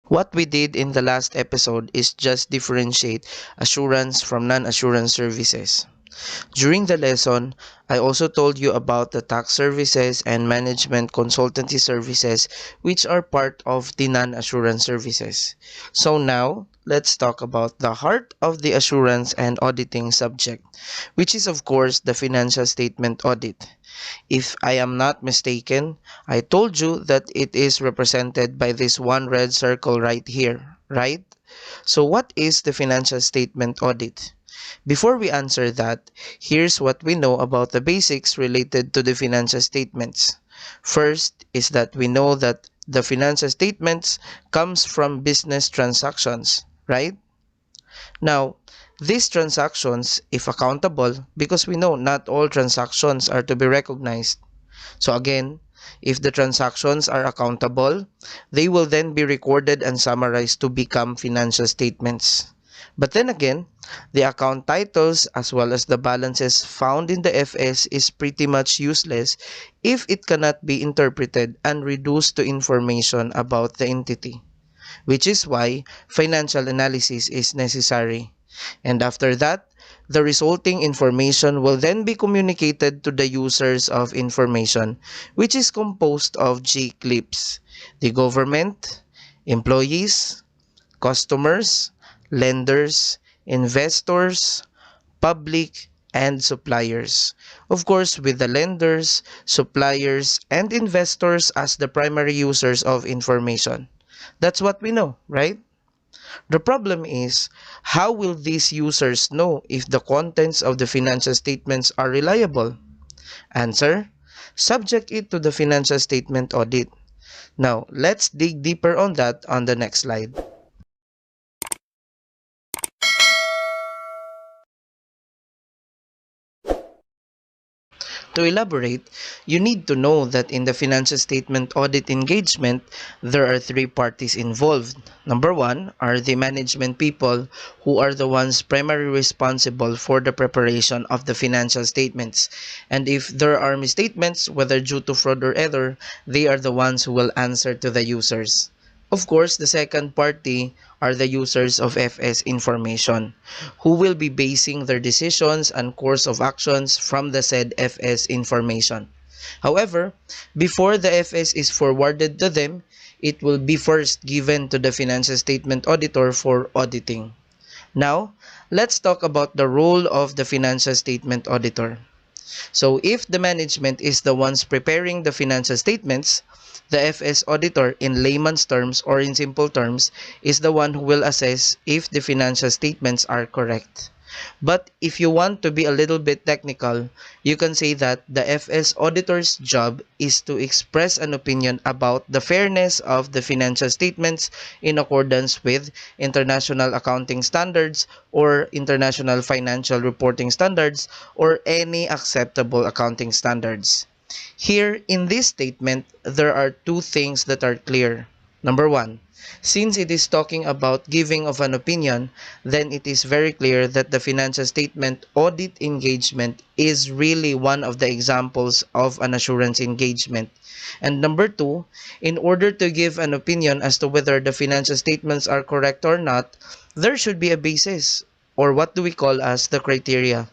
What we did in the last episode is just differentiate assurance from non-assurance services. During the lesson, I also told you about the tax services and management consultancy services, which are part of the non-assurance services. So now, let's talk about the heart of the assurance and auditing subject, which is of course the financial statement audit. If I am not mistaken, I told you that it is represented by this one red circle right here, right? So what is the financial statement audit? Before we answer that, here's what we know about the basics related to the financial statements. First is that we know that the financial statements comes from business transactions, right? Now, these transactions, if accountable, because we know not all transactions are to be recognized. So again, if the transactions are accountable, they will then be recorded and summarized to become financial statements. But then again, the account titles as well as the balances found in the FS is pretty much useless if it cannot be interpreted and reduced to information about the entity, which is why financial analysis is necessary. And after that, the resulting information will then be communicated to the users of information, which is composed of G clips: the government, employees, customers, lenders, investors, public, and suppliers. Of course, with the lenders, suppliers, and investors as the primary users of information. That's what we know, right? The problem is, how will these users know if the contents of the financial statements are reliable? Answer: subject it to the financial statement audit. Now, let's dig deeper on that on the next slide. To elaborate, you need to know that in the financial statement audit engagement, there are three parties involved. Number one are the management people, who are the ones primarily responsible for the preparation of the financial statements. And if there are misstatements, whether due to fraud or error, they are the ones who will answer to the users. Of course, the second party are the users of FS information, who will be basing their decisions and course of actions from the said FS information. However, before the FS is forwarded to them, it will be first given to the financial statement auditor for auditing. Now, let's talk about the role of the financial statement auditor. So if the management is the ones preparing the financial statements, the FS auditor, in layman's terms or in simple terms, is the one who will assess if the financial statements are correct. But if you want to be a little bit technical, you can say that the FS auditor's job is to express an opinion about the fairness of the financial statements in accordance with international accounting standards or international financial reporting standards or any acceptable accounting standards. Here in this statement, there are two things that are clear. Number one, since it is talking about giving of an opinion, then it is very clear that the financial statement audit engagement is really one of the examples of an assurance engagement. And number two, in order to give an opinion as to whether the financial statements are correct or not, there should be a basis, or what do we call as the criteria.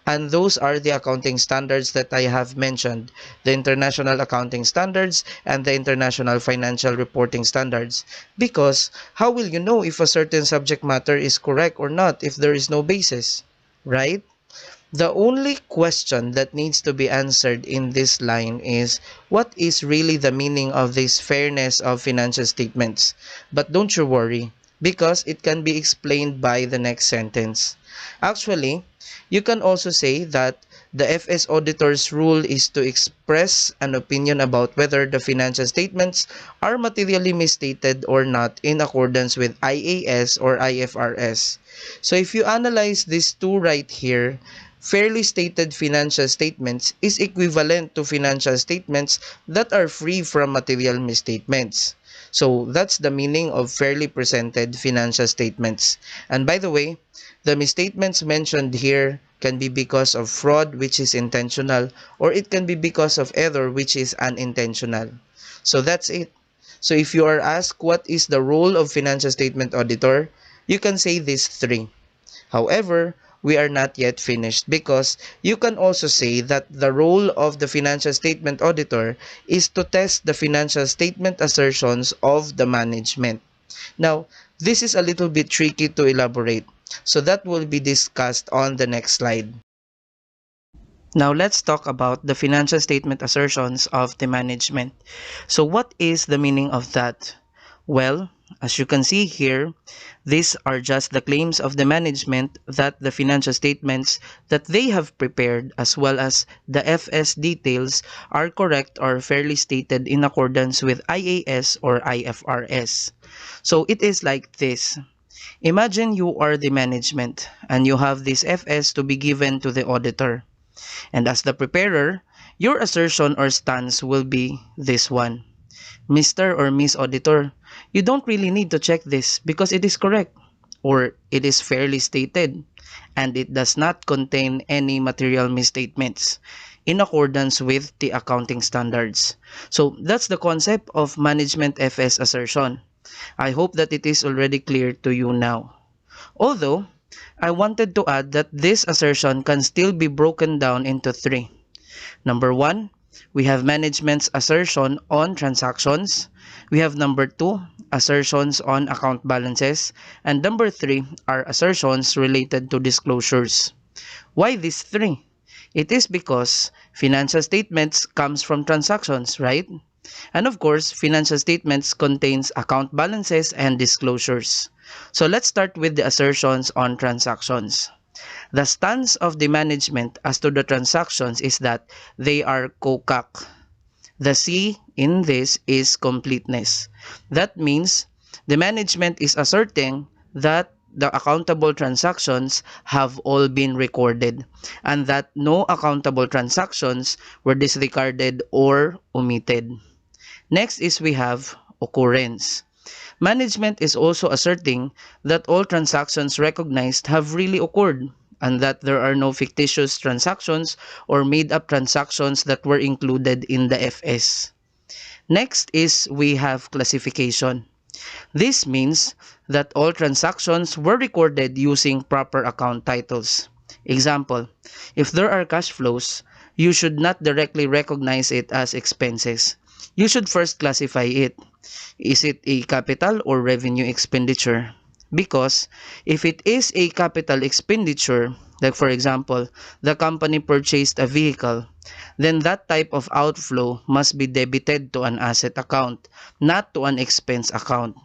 And those are the accounting standards that I have mentioned, the International Accounting Standards and the International Financial Reporting Standards. Because how will you know if a certain subject matter is correct or not if there is no basis, right? The only question that needs to be answered in this line is what is really the meaning of this fairness of financial statements? But don't you worry, because it can be explained by the next sentence. Actually, you can also say that the FS auditor's rule is to express an opinion about whether the financial statements are materially misstated or not in accordance with IAS or IFRS. So if you analyze these two right here, fairly stated financial statements is equivalent to financial statements that are free from material misstatements. So that's the meaning of fairly presented financial statements. And by the way, the misstatements mentioned here can be because of fraud, which is intentional, or it can be because of error, which is unintentional. So that's it. So if you are asked what is the role of financial statement auditor, you can say these three. However, we are not yet finished because you can also say that the role of the financial statement auditor is to test the financial statement assertions of the management. Now, this is a little bit tricky to elaborate, so that will be discussed on the next slide. Now let's talk about the financial statement assertions of the management. So what is the meaning of that? Well, as you can see here, these are just the claims of the management that the financial statements that they have prepared as well as the FS details are correct or fairly stated in accordance with IAS or IFRS. So it is like this. Imagine you are the management and you have this FS to be given to the auditor. And as the preparer, your assertion or stance will be this one. Mr. or Miss Auditor, you don't really need to check this because it is correct or it is fairly stated and it does not contain any material misstatements in accordance with the accounting standards. So that's the concept of Management FS assertion. I hope that it is already clear to you now. Although, I wanted to add that this assertion can still be broken down into three. Number one, we have management's assertion on transactions. We have number two, assertions on account balances. And number three are assertions related to disclosures. Why these three? It is because financial statements comes from transactions, right? And of course, financial statements contains account balances and disclosures. So let's start with the assertions on transactions. The stance of the management as to the transactions is that they are COCAC. The C in this is completeness. That means the management is asserting that the accountable transactions have all been recorded and that no accountable transactions were disregarded or omitted. Next is we have occurrence. Management is also asserting that all transactions recognized have really occurred and that there are no fictitious transactions or made-up transactions that were included in the FS. Next is we have classification. This means that all transactions were recorded using proper account titles. Example, if there are cash flows, you should not directly recognize it as expenses. You should first classify it. Is it a capital or revenue expenditure? Because if it is a capital expenditure, like for example, the company purchased a vehicle, then that type of outflow must be debited to an asset account, not to an expense account.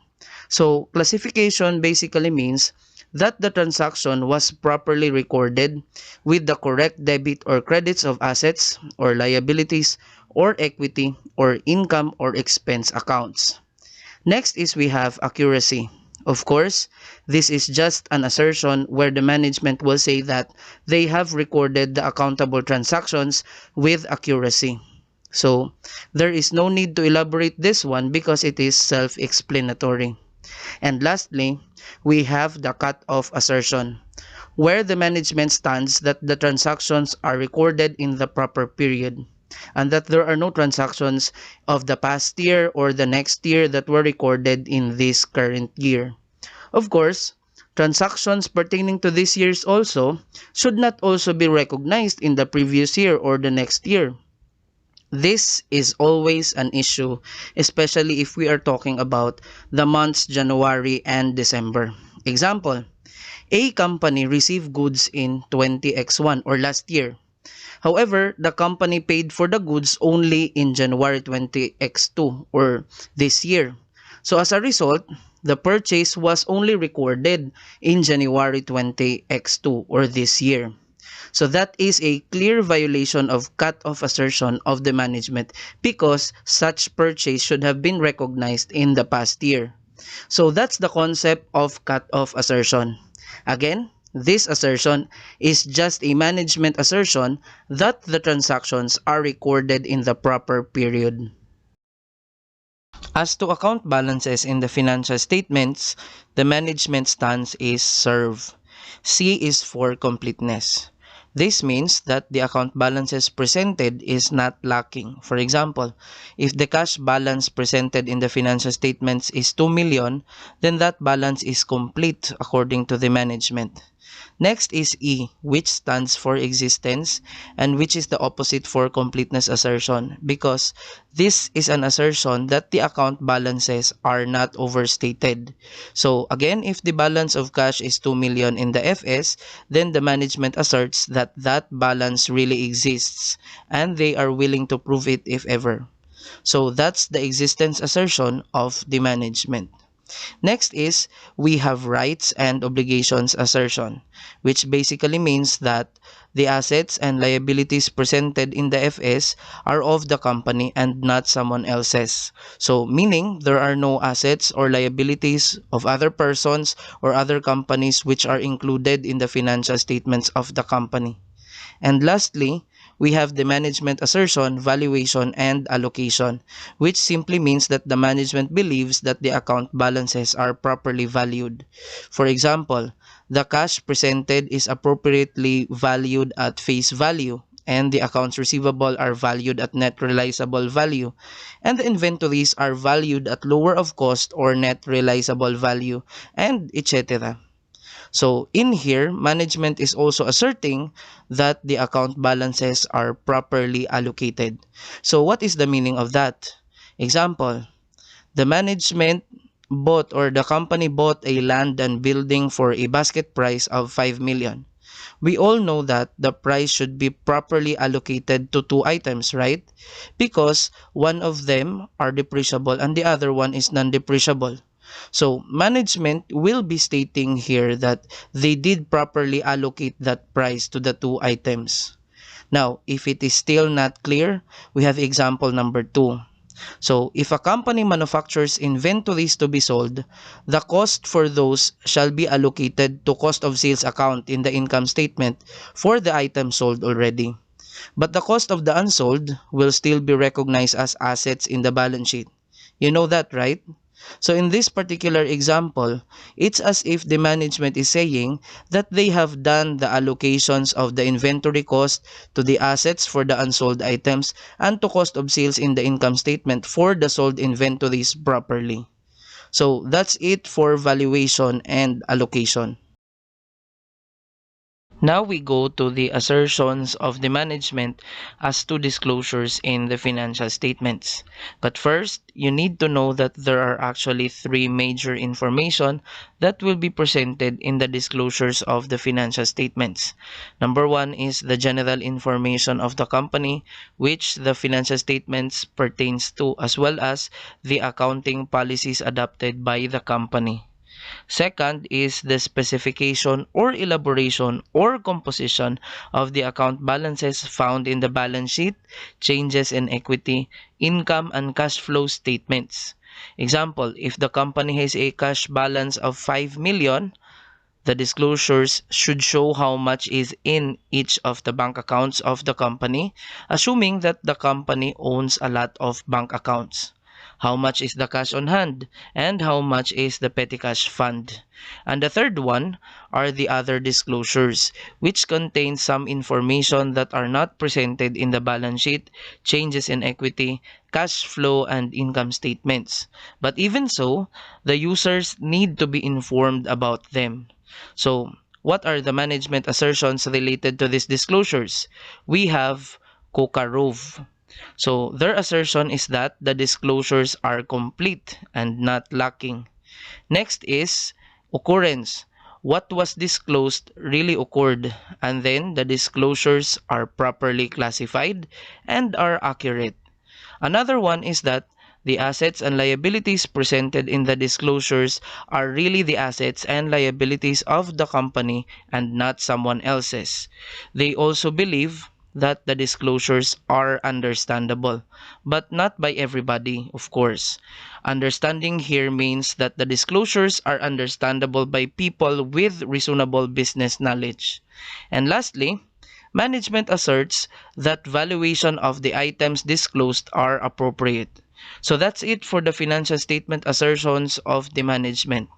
So classification basically means that the transaction was properly recorded with the correct debit or credits of assets or liabilities or equity or income or expense accounts. Next is we have accuracy. Of course, this is just an assertion where the management will say that they have recorded the accountable transactions with accuracy. So, there is no need to elaborate this one because it is self-explanatory. And lastly, we have the cut-off assertion, where the management stands that the transactions are recorded in the proper period and that there are no transactions of the past year or the next year that were recorded in this current year. Of course, transactions pertaining to this year's also should not also be recognized in the previous year or the next year. This is always an issue, especially if we are talking about the months January and December. Example, a company received goods in 20x1 or last year. However, the company paid for the goods only in January 20x2 or this year. So as a result, the purchase was only recorded in January 20x2 or this year. So that is a clear violation of cut-off assertion of the management because such purchase should have been recognized in the past year. So that's the concept of cut-off assertion. Again, this assertion is just a management assertion that the transactions are recorded in the proper period. As to account balances in the financial statements, the management stance is serve. C is for completeness. This means that the account balances presented is not lacking. For example, if the cash balance presented in the financial statements is 2 million, then that balance is complete according to the management. Next is E, which stands for existence and which is the opposite for completeness assertion, because this is an assertion that the account balances are not overstated. So again, if the balance of cash is 2 million in the FS, then the management asserts that that balance really exists and they are willing to prove it if ever. So that's the existence assertion of the management. Next is we have rights and obligations assertion, which basically means that the assets and liabilities presented in the FS are of the company and not someone else's. So meaning there are no assets or liabilities of other persons or other companies which are included in the financial statements of the company. And lastly, we have the management assertion, valuation, and allocation, which simply means that the management believes that the account balances are properly valued. For example, the cash presented is appropriately valued at face value, and the accounts receivable are valued at net realizable value, and the inventories are valued at lower of cost or net realizable value, and etc. So in here, management is also asserting that the account balances are properly allocated. So what is the meaning of that? Example, the management bought or the company bought a land and building for a basket price of 5 million. We all know that the price should be properly allocated to two items, right? Because one of them are depreciable and the other one is non-depreciable. So management will be stating here that they did properly allocate that price to the two items. Now, if it is still not clear, we have example number 2. So, if a company manufactures inventories to be sold, the cost for those shall be allocated to cost of sales account in the income statement for the item sold already. But the cost of the unsold will still be recognized as assets in the balance sheet. You know that, right? So in this particular example, it's as if the management is saying that they have done the allocations of the inventory cost to the assets for the unsold items and to cost of sales in the income statement for the sold inventories properly. So that's it for valuation and allocation. Now we go to the assertions of the management as to disclosures in the financial statements. But first, you need to know that there are actually three major information that will be presented in the disclosures of the financial statements. Number one is the general information of the company, which the financial statements pertains to, as well as the accounting policies adopted by the company. Second is the specification or elaboration or composition of the account balances found in the balance sheet, changes in equity, income, and cash flow statements. Example, if the company has a cash balance of 5 million, the disclosures should show how much is in each of the bank accounts of the company, assuming that the company owns a lot of bank accounts. How much is the cash on hand, and how much is the petty cash fund. And the third one are the other disclosures, which contain some information that are not presented in the balance sheet, changes in equity, cash flow, and income statements. But even so, the users need to be informed about them. So, what are the management assertions related to these disclosures? We have Kokarov. So, their assertion is that the disclosures are complete and not lacking. Next is occurrence. What was disclosed really occurred, and then the disclosures are properly classified and are accurate. Another one is that the assets and liabilities presented in the disclosures are really the assets and liabilities of the company and not someone else's. They also believe that the disclosures are understandable, but not by everybody, of course. Understanding here means that the disclosures are understandable by people with reasonable business knowledge. And lastly, management asserts that valuation of the items disclosed are appropriate. So that's it for the financial statement assertions of the management.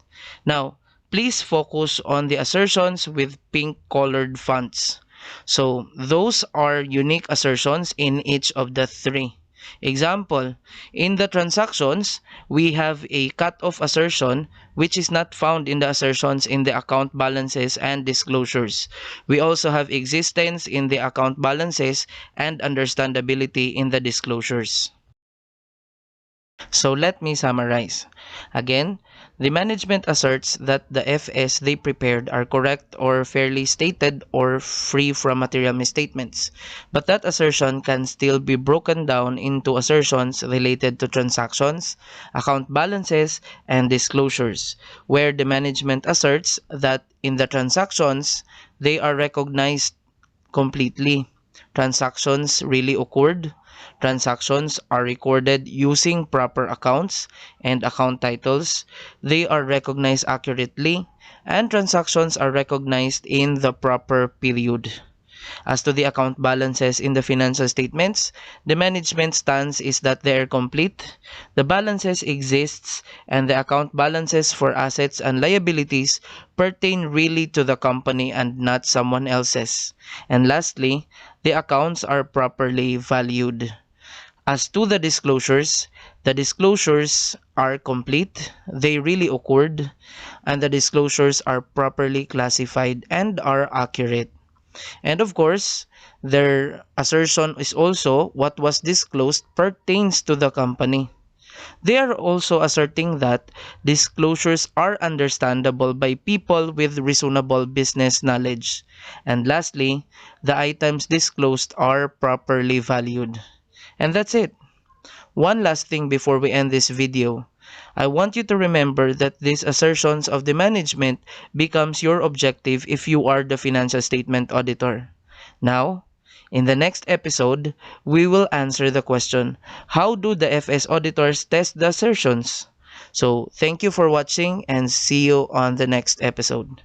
Now, please focus on the assertions with pink colored fonts. So those are unique assertions in each of the three. Example, in the transactions, we have a cut-off assertion which is not found in the assertions in the account balances and disclosures. We also have existence in the account balances and understandability in the disclosures. So let me summarize. Again, the management asserts that the FS they prepared are correct or fairly stated or free from material misstatements. But that assertion can still be broken down into assertions related to transactions, account balances, and disclosures, where the management asserts that in the transactions, they are recognized completely. Transactions really occurred. Transactions are recorded using proper accounts and account titles. They are recognized accurately, and transactions are recognized in the proper period. As to the account balances in the financial statements, the management stance is that they are complete, the balances exists, and the account balances for assets and liabilities pertain really to the company and not someone else's. And lastly, the accounts are properly valued. As to the disclosures are complete, they really occurred, and the disclosures are properly classified and are accurate. And of course, their assertion is also what was disclosed pertains to the company. They are also asserting that disclosures are understandable by people with reasonable business knowledge. And lastly, the items disclosed are properly valued. And that's it. One last thing before we end this video. I want you to remember that these assertions of the management becomes your objective if you are the financial statement auditor. Now, in the next episode, we will answer the question, how do the FS auditors test the assertions? So, thank you for watching and see you on the next episode.